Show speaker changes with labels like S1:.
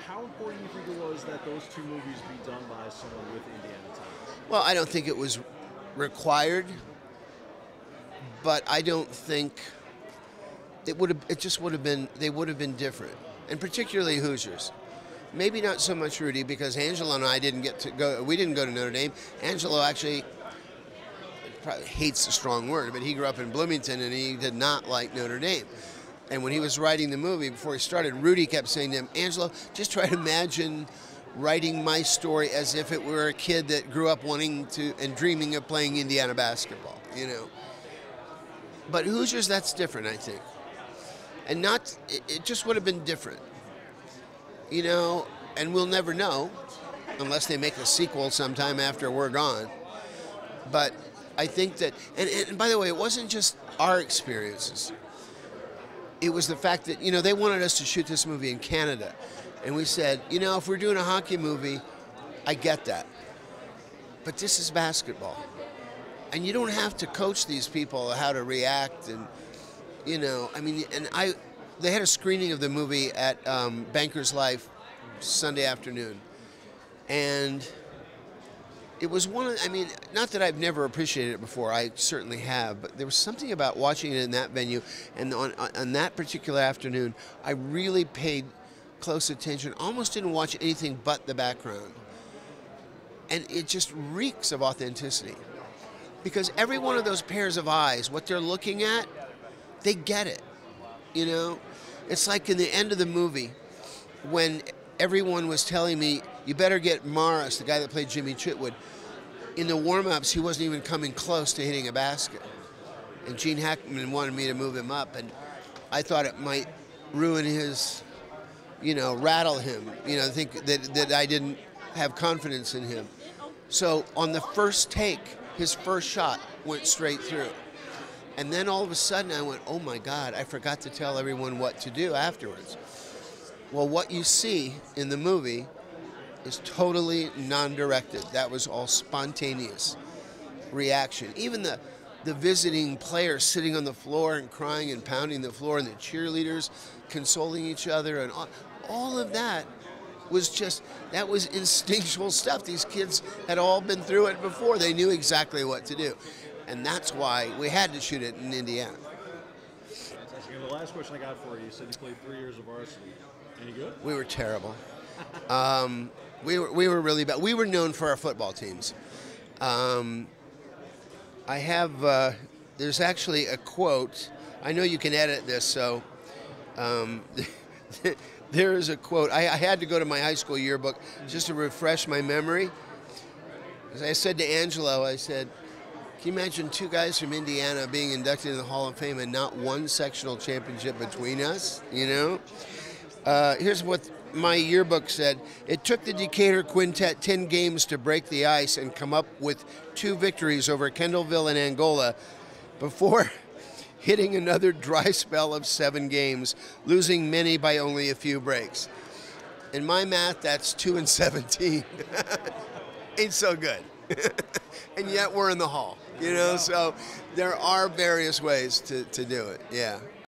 S1: How important do you think it was that those two movies be done by someone with Indiana ties?
S2: Well, I don't think it was required, but I don't think it would have. It just would have been. They would have been different, and particularly Hoosiers. Maybe not so much Rudy, because Angelo and I didn't get to go. We didn't go to Notre Dame. Angelo actually probably hates a strong word, but he grew up in Bloomington and he did not like Notre Dame. And when he was writing the movie, before he started, Rudy kept saying to him, "Angelo, just try to imagine writing my story as if it were a kid that grew up wanting to and dreaming of playing Indiana basketball, you know." But Hoosiers, that's different, I think. And not, it just would have been different, you know, and we'll never know unless they make a sequel sometime after we're gone. But I think that, and by the way, it wasn't just our experiences. It was the fact that, you know, they wanted us to shoot this movie in Canada. And we said, you know, if we're doing a hockey movie, I get that. But this is basketball. And you don't have to coach these people how to react. And, you know, I mean, they had a screening of the movie at Banker's Life Sunday afternoon. And it was one of, I mean, not that I've never appreciated it before, I certainly have, but there was something about watching it in that venue, and on that particular afternoon, I really paid close attention, almost didn't watch anything but the background. And it just reeks of authenticity. Because every one of those pairs of eyes, what they're looking at, they get it, you know? It's like in the end of the movie, when everyone was telling me, you better get Morris, the guy that played Jimmy Chitwood. In the warm-ups, he wasn't even coming close to hitting a basket. And Gene Hackman wanted me to move him up, and I thought it might ruin his, you know, rattle him, you know, think that I didn't have confidence in him. So on the first take, his first shot went straight through. And then all of a sudden I went, oh my God, I forgot to tell everyone what to do afterwards. Well, what you see in the movie is totally non-directed. That was all spontaneous reaction. Even the visiting players sitting on the floor and crying and pounding the floor, and the cheerleaders consoling each other, and all of that was just, that was instinctual stuff. These kids had all been through it before. They knew exactly what to do. And that's why we had to shoot it in Indiana.
S1: Fantastic. And the last question I got for you, you said you played 3 years of varsity. Any good?
S2: We were terrible. We were really bad. We were known for our football teams. I have, there's actually a quote. I know you can edit this, so there is a quote. I had to go to my high school yearbook just to refresh my memory. As I said to Angelo, I said, can you imagine 2 guys from Indiana being inducted in the Hall of Fame and not one sectional championship between us, you know? Here's what my yearbook said. It took the Decatur Quintet 10 games to break the ice and come up with 2 victories over Kendallville and Angola before hitting another dry spell of 7 games, losing many by only a few breaks. In my math, that's 2 and 17. Ain't so good. And yet we're in the Hall, you know? So there are various ways to do it, yeah.